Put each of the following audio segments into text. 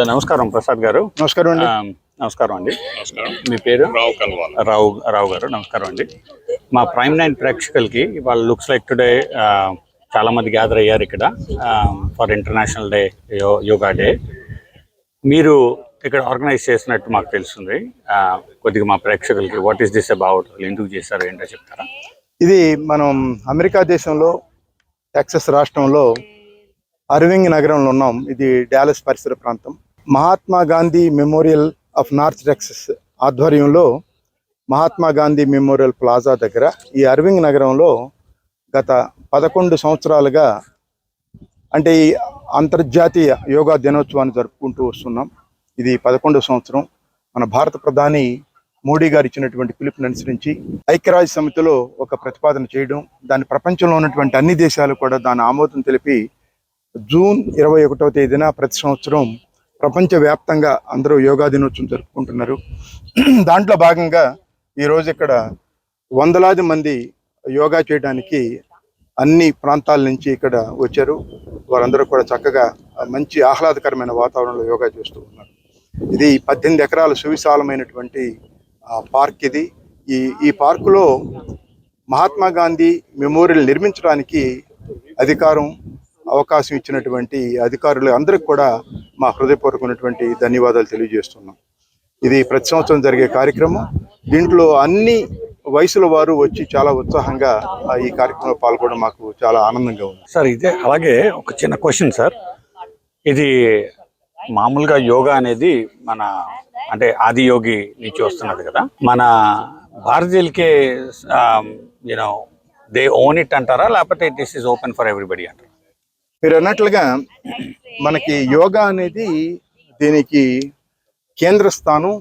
నమస్కారం ప్రసాద్ గారు. నమస్కారం అండి. నమస్కారం అండి. మీ పేరు? రావు గారు. నమస్కారం అండి. మా ప్రైమ్ 9 ప్రేక్షకులకి ఇవాళ లుక్స్ లైక్ టుడే చాలా మంది గ్యాదర్ అయ్యారు ఇక్కడ for international day, yoga day. మీరు ఇక్కడ ఆర్గనైజ్ చేసినట్టు మాకు తెలుస్తుంది. కొద్దిగా మా ప్రేక్షకులకి వాట్ ఈస్ దిస్ అబౌట్, ఎందుకు చేశారు ఏంటో చెప్తారా? ఇది మనం అమెరికా దేశంలో టెక్సస్ రాష్ట్రంలో అర్వింగ్ నగరంలో ఉన్నాం. ఇది డాలస్ పరిసర ప్రాంతం. Mahatma Gandhi memorial of north Texas ఆధ్వర్యంలో మహాత్మా గాంధీ మెమోరియల్ ప్లాజా దగ్గర ఈ అర్వింగ్ నగరంలో గత 11 సంవత్సరాలుగా అంటే ఈ అంతర్జాతీయ యోగా దినోత్సవాన్ని జరుపుకుంటూ వస్తున్నాం. ఇది 11వ సంవత్సరం. మన భారత ప్రధాని మోడీ గారు ఇచ్చినటువంటి పిలుపుని అనుసరించి ఐక్యరాజ్య సమితిలో ఒక ప్రతిపాదన చేయడం, దాని ప్రపంచంలో ఉన్నటువంటి అన్ని దేశాలు కూడా దాని ఆమోదం తెలిపి జూన్ 21వ తేదీన ప్రతి సంవత్సరం ప్రపంచవ్యాప్తంగా అందరూ యోగా దినోత్సవం జరుపుకుంటున్నారు. దాంట్లో భాగంగా ఈరోజు ఇక్కడ వందలాది మంది యోగా చేయడానికి అన్ని ప్రాంతాల నుంచి ఇక్కడ వచ్చారు. వారందరూ కూడా చక్కగా మంచి ఆహ్లాదకరమైన వాతావరణంలో యోగా చేస్తూ ఉన్నారు. ఇది 18 ఎకరాల సువిశాలమైనటువంటి పార్క్. ఇది ఈ పార్కులో మహాత్మా గాంధీ మెమోరియల్ నిర్మించడానికి అవకాశం ఇచ్చినటువంటి అధికారులు అందరికి కూడా మా హృదయపూర్వకమైనటువంటి ధన్యవాదాలు తెలియజేస్తున్నాం. ఇది ప్రతి సంవత్సరం జరిగే కార్యక్రమం. దీంట్లో అన్ని వయసుల వారు వచ్చి చాలా ఉత్సాహంగా ఈ కార్యక్రమంలో పాల్గొనడం మాకు చాలా ఆనందంగా ఉంది. సార్, ఇదే అలాగే ఒక చిన్న క్వశ్చన్ సార్. ఇది మామూలుగా యోగా అనేది మన అంటే ఆది యోగి నుంచి వస్తున్నది కదా, మన భారతీయులకే యూనో దే ఓన్ ఇట్ అంటారా, లేకపోతే this is open for everybody అంటారా? మీరు అన్నట్లుగా మనకి యోగా అనేది దీనికి కేంద్ర స్థానం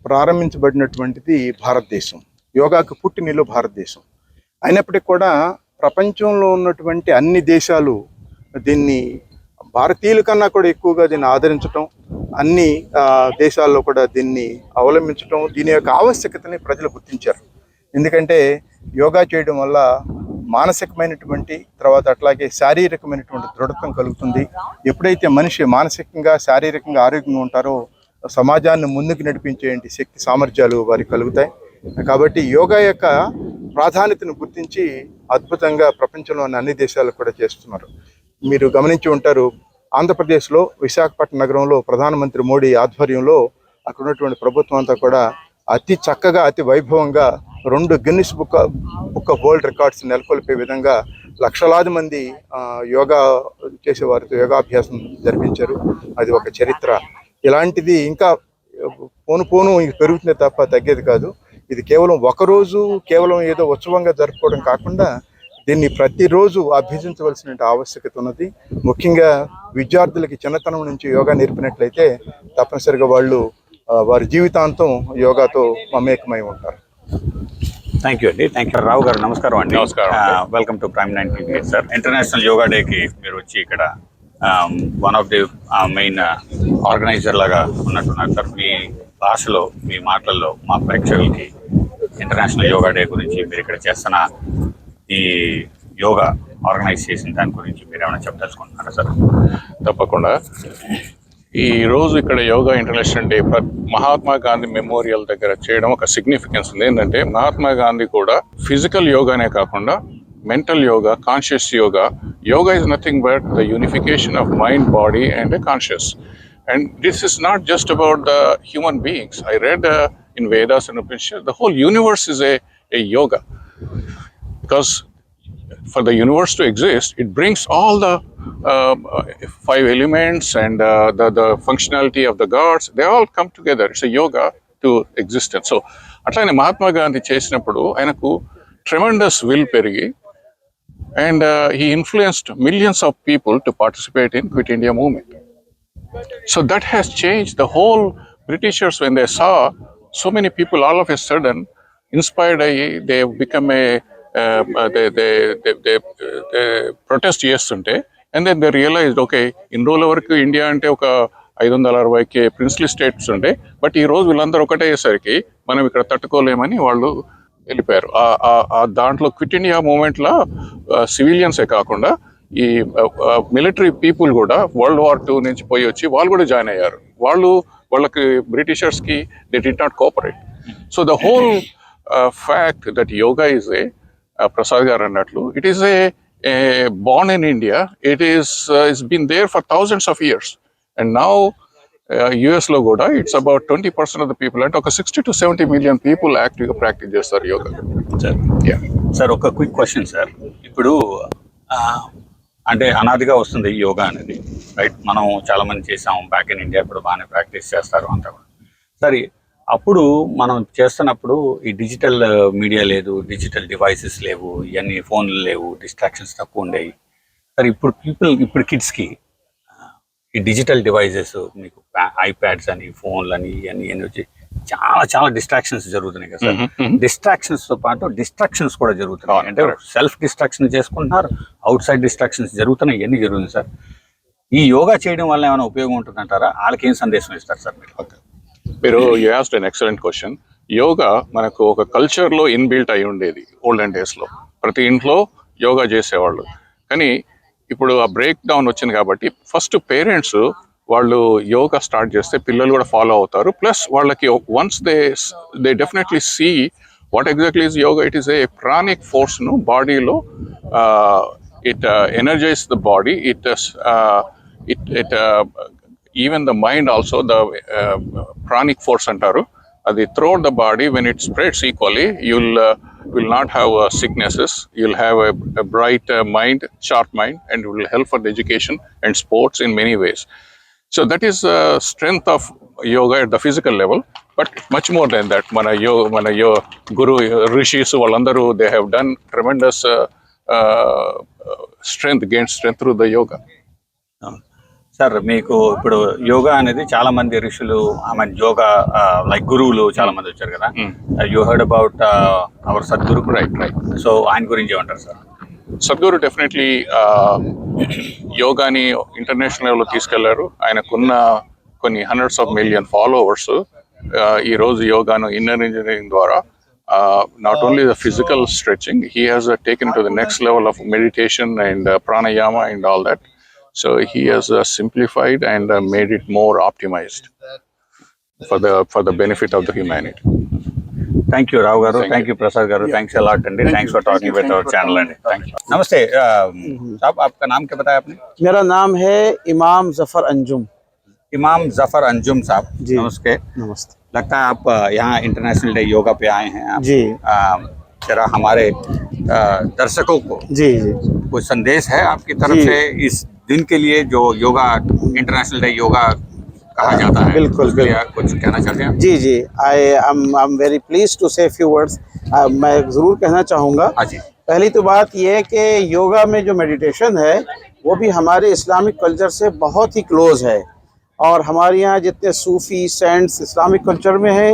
ప్రారంభించబడినటువంటిది భారతదేశం. యోగాకు పుట్టినిల్లు భారతదేశం అయినప్పటికీ కూడా ప్రపంచంలో ఉన్నటువంటి అన్ని దేశాలు దీన్ని భారతీయుల కన్నా కూడా ఎక్కువగా దీన్ని ఆదరించటం, అన్ని దేశాల్లో కూడా దీన్ని అవలంబించటం, దీని యొక్క ఆవశ్యకతని ప్రజలు గుర్తించారు. ఎందుకంటే యోగా చేయడం వల్ల మానసికమైనటువంటి తర్వాత అట్లాగే శారీరకమైనటువంటి దృఢత్వం కలుగుతుంది. ఎప్పుడైతే మనిషి మానసికంగా శారీరకంగా ఆరోగ్యంగా ఉంటారో సమాజాన్ని ముందుకు నడిపించే శక్తి సామర్థ్యాలు వారికి కలుగుతాయి. కాబట్టి యోగా యొక్క ప్రాధాన్యతను గుర్తించి అద్భుతంగా ప్రపంచంలోని అన్ని దేశాలు కూడా చేస్తున్నారు. మీరు గమనించి ఉంటారు, ఆంధ్రప్రదేశ్లో విశాఖపట్నం నగరంలో ప్రధానమంత్రి మోడీ ఆధ్వర్యంలో అక్కడ ఉన్నటువంటి ప్రభుత్వం అంతా కూడా అతి చక్కగా అతి వైభవంగా 2 Guinness book of world records నెలకొల్పే విధంగా లక్షలాది మంది యోగా చేసేవారితో యోగాభ్యాసం జరిపించారు. అది ఒక చరిత్ర. ఇలాంటిది ఇంకా పోను పెరుగుతుంది తప్ప తగ్గేది కాదు. ఇది కేవలం ఒకరోజు కేవలం ఏదో ఉత్సవంగా జరుపుకోవడం కాకుండా దీన్ని ప్రతిరోజు అభ్యసించవలసిన ఆవశ్యకత ఉన్నది. ముఖ్యంగా విద్యార్థులకి చిన్నతనం నుంచి యోగా నేర్పినట్లయితే తప్పనిసరిగా వాళ్ళు వారి జీవితాంతం యోగాతో మమేకమై ఉంటారు. థ్యాంక్ యూ అండి. Thank you. రావు గారు నమస్కారం అండి. నమస్కారం. Welcome to prime 9 TV sir. International yoga డేకి మీరు వచ్చి ఇక్కడ one of the main organiser లాగా ఉన్నట్టున్నారు సార్. మీ భాషలో మీ మాటల్లో మా ప్రేక్షకులకి ఇంటర్నేషనల్ యోగా డే గురించి, మీరు ఇక్కడ చేస్తున్న ఈ యోగా ఆర్గనైజ్ చేసిన దాని గురించి మీరు ఏమైనా చెప్పదలుచుకుంటున్నారా సార్? తప్పకుండా. ఈ రోజు ఇక్కడ yoga international day Mahatma Gandhi memorial దగ్గర చేయడం ఒక సిగ్నిఫికెన్స్ ఉంది. ఏంటంటే మహాత్మా గాంధీ కూడా ఫిజికల్ యోగానే కాకుండా mental yoga, conscious yoga. Yoga is nothing but the unification of mind, body and conscious. And this is not just about the human beings. I read in Vedas and Upanishads, the whole universe is a yoga. Because for the universe to exist, it brings all the 5 elements and the functionality of the gods. They all come together. It's a yoga to existence. So, అట్లానే మహాత్మా గాంధీ చేసినప్పుడు ఆయనకు tremendous will పెరిగి and he influenced millions of people to participate in Quit India movement. So that has changed the whole Britishers. When they saw so many people all of a sudden inspired, they become they protest చేస్తుంటే, and then they realized, okay, in రోజుల వరకు India అంటే ఒక 560 princely states ఉండే, but ఈ రోజు వీళ్ళందరూ ఒకటే అయ్యేసరికి మనం ఇక్కడ తట్టుకోలేమని వాళ్ళు వెళ్ళిపోయారు. దాంట్లో క్విట్ ఇండియా మూమెంట్లో సివిలియన్సే కాకుండా ఈ మిలిటరీ పీపుల్ కూడా World War II నుంచి పోయి వచ్చి వాళ్ళు కూడా జాయిన్ అయ్యారు. వాళ్ళకి బ్రిటిషర్స్కి they did not cooperate. So the whole fact that yoga is a Prasad garu అన్నట్లు it is a born in India. It is it's been there for thousands of years, and now US లో కూడా it's about 20% of the people, అంటే ఒక 60 to 70 million people యాక్టివ్గా practice చేస్తారు yoga. Sir ఒక quick question sir, ఇప్పుడు అంటే అనాదిగా వస్తుంది ఈ యోగా అనేది, రైట్? మనం చాలా మంది చేసాం బ్యాక్ ఇన్ ఇండియా, ఇప్పుడు బాగానే ప్రాక్టీస్ చేస్తారు అంతా కూడా. సరే, అప్పుడు మనం చేస్తున్నప్పుడు ఈ డిజిటల్ మీడియా లేదు, డిజిటల్ డివైసెస్ లేవు, ఇవన్నీ ఫోన్లు లేవు, డిస్ట్రాక్షన్స్ తక్కువ ఉండేవి. సరే, ఇప్పుడు కిడ్స్కి ఈ డిజిటల్ డివైసెస్, మీకు ఐప్యాడ్స్ అని, ఫోన్లు అని, ఇవన్నీ వచ్చి చాలా డిస్ట్రాక్షన్స్ జరుగుతున్నాయి కదా సార్. డిస్ట్రాక్షన్స్ తో పాటు డిస్ట్రాక్షన్స్ కూడా జరుగుతున్నాయి. అంటే సెల్ఫ్ డిస్ట్రాక్షన్ చేసుకుంటున్నారు, అవుట్ సైడ్ డిస్ట్రాక్షన్స్ జరుగుతున్నాయి, ఇవన్నీ జరుగుతుంది సార్. ఈ యోగా చేయడం వల్ల ఏమైనా ఉపయోగం ఉంటుందంటారా? వాళ్ళకి ఏం సందేశం ఇస్తారు సార్ మీరు? You asked an excellent question. Yoga మనకు ఒక కల్చర్లో ఇన్బిల్ట్ అయి ఉండేది ఓల్డెన్ డేస్లో. ప్రతి ఇంట్లో యోగా చేసేవాళ్ళు. కానీ ఇప్పుడు ఆ బ్రేక్ డౌన్ వచ్చింది కాబట్టి ఫస్ట్ పేరెంట్స్ వాళ్ళు యోగా స్టార్ట్ చేస్తే పిల్లలు కూడా ఫాలో అవుతారు. ప్లస్ వాళ్ళకి once they definitely see what exactly is yoga. It is a pranic ఫోర్స్ను బాడీలో it energise the body, it even the mind also. The pranic force అంటారు అది throughout the body. When it spreads equally will not have sicknesses. You'll have a bright mind, sharp mind, and it will help for the education and sports in many ways. So that is strength of yoga at the physical level, but much more than that. Mana guru rishis vallandaru, they have done tremendous gained strength through the yoga. Sir, మీకు ఇప్పుడు యోగా అనేది చాలా మంది ఋషులు, yoga like గురువులు చాలా మంది వచ్చారు కదా. You heard about our Sadhguru, right? So ఆయన గురించి ఏమంటారు సార్? సద్గురు డెఫినెట్లీ యోగాని ఇంటర్నేషనల్ లెవెల్లో తీసుకెళ్లారు. ఆయనకున్న కొన్ని హండ్రెడ్స్ ఆఫ్ మిలియన్ ఫాలోవర్స్ ఈరోజు యోగాను ఇన్నర్ ఇంజనీరింగ్ ద్వారా not only the physical stretching, he has taken to the next level of meditation and pranayama and all that. So he has simplified and made it more optimized for the benefit of the humanity. Thank you, Rao garu. Thank you, Prasad garu. Thanks a lot, and thanks for talking with our channel. And thank you. Namaste. साहब, आपका नाम क्या बताया आपने? मेरा नाम है इमाम जफर अंजुम. इमाम जफर अंजुम साहब, जी नमस्ते. नमस्ते. लगता है आप यहाँ इंटरनेशनल डे योगा पे आए हैं आप. जी. जरा हमारे दर्शकों को जी कोई संदेश है आपकी तरफ से इस दिन के लिए, जो योगा इंटरनेशनल डे योगा कहा जाता है? बिल्कुल कुछ कहना चाहते हैं? जी I am very please to say few words. मैं ज़रूर कहना चाहूँगा. हाँ जी. पहली तो बात ये है कि योगा में जो मेडिटेशन है वो भी हमारे इस्लामिक कल्चर से बहुत ही क्लोज है. और हमारे यहाँ जितने सूफ़ी सेंट्स इस्लामिक कल्चर में है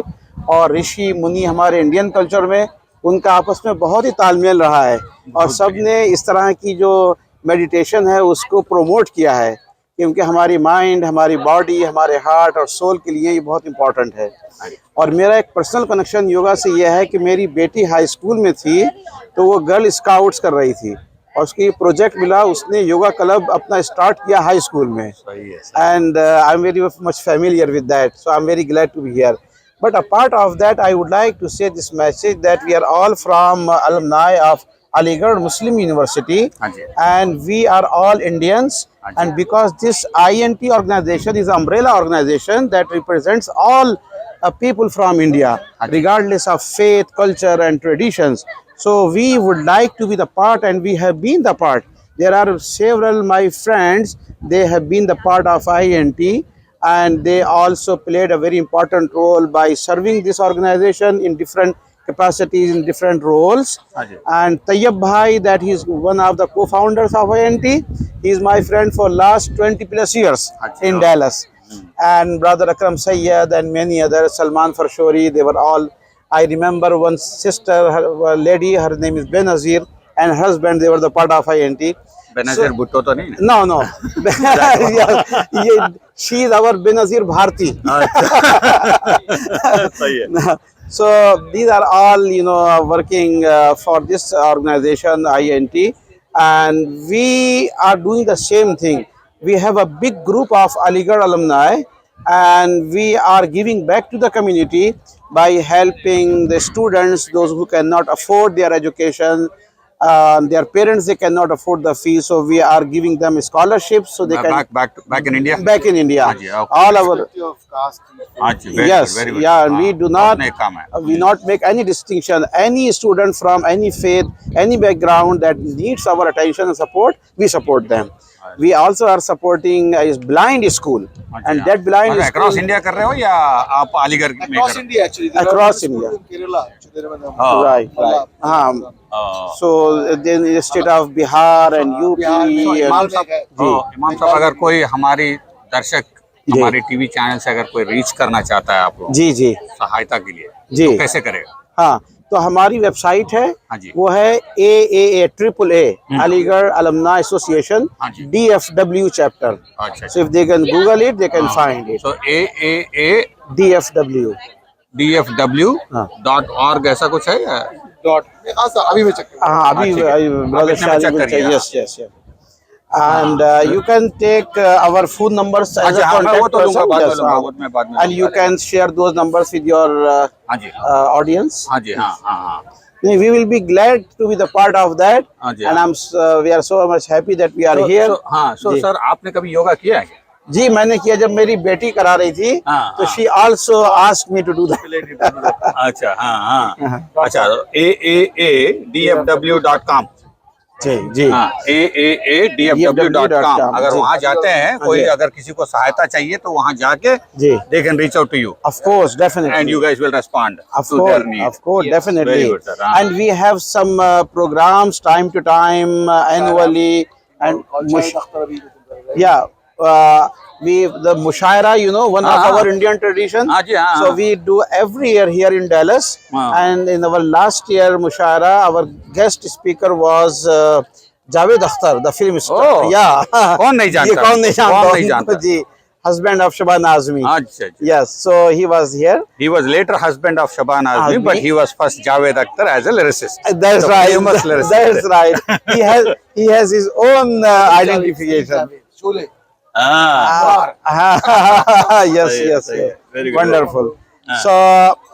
और ऋषि मुनि हमारे इंडियन कल्चर में, उनका आपस में बहुत ही तालमेल रहा है. और सब ने इस तरह की जो मेडिटेशन है उसको प्रोमोट किया है, क्योंकि हमारी माइंड, हमारी बॉडी, हमारे हार्ट और सोल के लिए ये बहुत इम्पॉर्टेंट है. और मेरा एक पर्सनल कनेक्शन योगा से यह है कि मेरी बेटी हाई स्कूल में थी तो वो गर्ल स्काउट्स कर रही थी और उसकी प्रोजेक्ट मिला, उसने योगा क्लब अपना स्टार्ट किया हाई स्कूल में. And I am very much familiar with that, so I am very glad to be here. But apart of that, I would like to say this message that we are all from alumni of Aligarh Muslim University, and we are all Indians. And because this INT organization is an umbrella organization that represents all people from India, regardless of faith, culture and traditions. So we would like to be the part, and we have been the part. There are several my friends, they have been the part of INT, and they also played a very important role by serving this organization in different capacities, in different roles. And Tayyab Bhai, that he is one of the co-founders of INT. He is my friend for last 20 plus years in Dallas. And brother Akram Sayyed and many others, Salman Farshori, they were all. I remember one sister, a lady, her name is Benazir, and her husband, they were the part of INT. Benazir Bhutto to nahi? No. She is our Benazir Bharti. So these are all, working for this organization INT, and we are doing the same thing. We have a big group of Aligarh alumni, and we are giving back to the community by helping the students, those who cannot afford their education. Their parents, they cannot afford the fees, so we are giving them scholarships so they can back in India. back in India. हाँ जी, okay. All our हाँ जी, very yes, good, very good. yeah, and हाँ, we do बहुत not नेक काम है. we not make any distinction. Any student from any faith, any background that needs our attention and support, we support them. We also are supporting a blind school, and that blind मतलब school across India कर रहे हो या आप अलीगढ़ में कर रहे हो? India actually. There across are India. schools in Kerala. Oh. Right. So then the state of Bihar and UP. इमाम and- साहब, इमाम साहब अगर कोई हमारी दर्शक हमारे टीवी चैनल से अगर कोई रीच करना चाहता है आप लोग जी जी सहायता के लिए जी। तो कैसे करेगा? हाँ, तो हमारी वेबसाइट है, हाँ जी। वो है AAA अलीगढ़ अलुमनाई एसोसिएशन हाँ जी। DFW chapter. अच्छा So if they can Google it, they can find it. तो AAA DFW. DFW.org ऐसा कुछ है या? अभी मैं check करूँगा. हाँ, अभी ठीक है। brother इतने में check Shali will करिए, check. Yes, yes, yes. And you can take our phone numbers as a अच्छा, हाँ, मैं वो contact तो लूँगा, person. बाद में Yes, लूँगा, हाँ. वो मैं बाद में And you लूँगा। can share those numbers with your हाँ जी, audience. हाँ जी, हाँ, हाँ, हाँ. We will be glad to be the part of that, हाँ जी, and हाँ. we are so much happy that we are here. हाँ, जी. सर आपने कभी योगा किया है? जी मैंने किया, जब मेरी बेटी करा रही थी हाँ, तो हाँ. she also asked me to do that. अच्छा, हाँ, हाँ. अच्छा, AAADFW.com. जी जी हाँ, AAADFW.com. अगर जी. वहाँ जाते हैं, कोई जी. अगर किसी को सहायता चाहिए तो वहाँ जाके जी. they can reach out to you Of course, definitely. and you guys will respond Of to course, their need. of course, Yes, definitely. very good, sir. हाँ. And we have some programs time to time, annually, and yeah, the mushaira, you know, one of हाँ. our Indian tradition. हाँ जी, हाँ, So हाँ. we do every year here in Dallas, हाँ. and in our last year mushaira, our guest speaker was Javed Akhtar, the film star. Oh. Yeah. कौन नहीं जानता? ये कौन नहीं जानता? कौन नहीं जानता? जी, husband of Shabana Azmi. अच्छा, अच्छा. Yes, so he was here. He was later husband of Shabana Azmi, Azmi. but he was first Javed Akhtar as a lyricist. That's The right. famous lyricist. That's right. He has his own identification. Sholay. हाँ. Yes, सही है, yes, सही है. yes. Very good. Wonderful. हाँ. So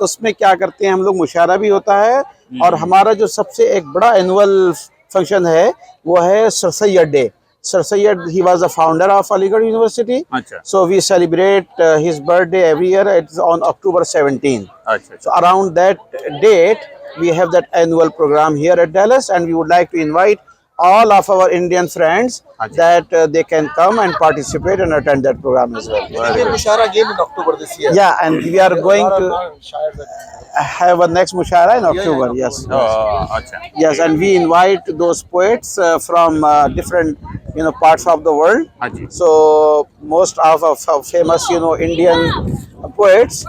उसमें क्या करते हैं हम लोग, मुशायरा भी होता है, और हमारा जो सबसे एक बड़ा एनुअल फंक्शन है वो है sir Syed day. Sir Sayyid, he was the founder of Aligarh University. अच्छा. So we celebrate his birthday every year. It's on October 17. अच्छा, So around that date, we have that annual program here at Dallas, and we would like to invite all of our Indian friends that they can come and participate and attend that program as well. मुशायरा again in October this year. Yeah, and we are going to have a next Mushaira in October. Yes. अच्छा. Yes, and we invite those poets from different, parts of the world. हाँ जी. So most of famous, Indian poets,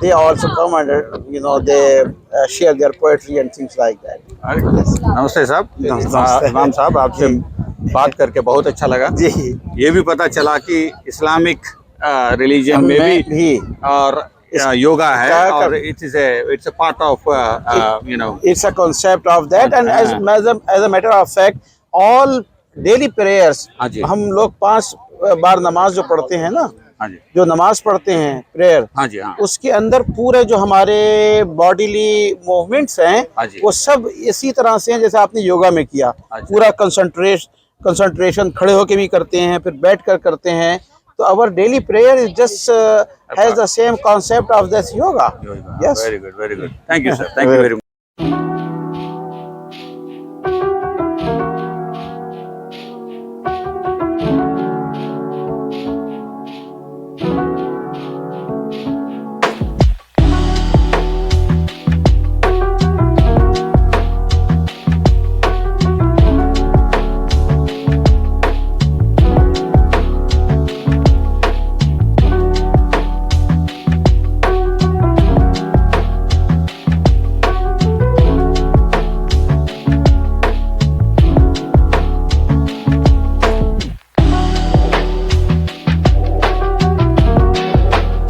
they also come and they share their poetry and things like that. अरे, नमस्ते साहब. नमस्ते. इमाम साहब, आपसे बात करके बहुत अच्छा लगा. जी. ये भी पता चला कि इस्लामिक रिलीजन में भी और योगा है, और it's a part of It's a concept of that, and as a matter of fact, all daily prayers, हाँ जी. हम लोग 5 बार नमाज जो पढ़ते हैं ना, हाँ जी, जो नमाज पढ़ते हैं प्रेयर, हाँ जी, हाँ. उसके अंदर पूरे जो हमारे बॉडीली मूवमेंट्स हाँ हैं जी. वो सब इसी तरह से हैं जैसे आपने योगा में किया. अच्छा. पूरा कंसंट्रेशन खड़े होके भी करते हैं, फिर बैठ कर करते हैं. तो our daily prayer is just has the same concept of this yoga. Yoga. Yes. Very good, very good. Thank you, sir. Thank you very much.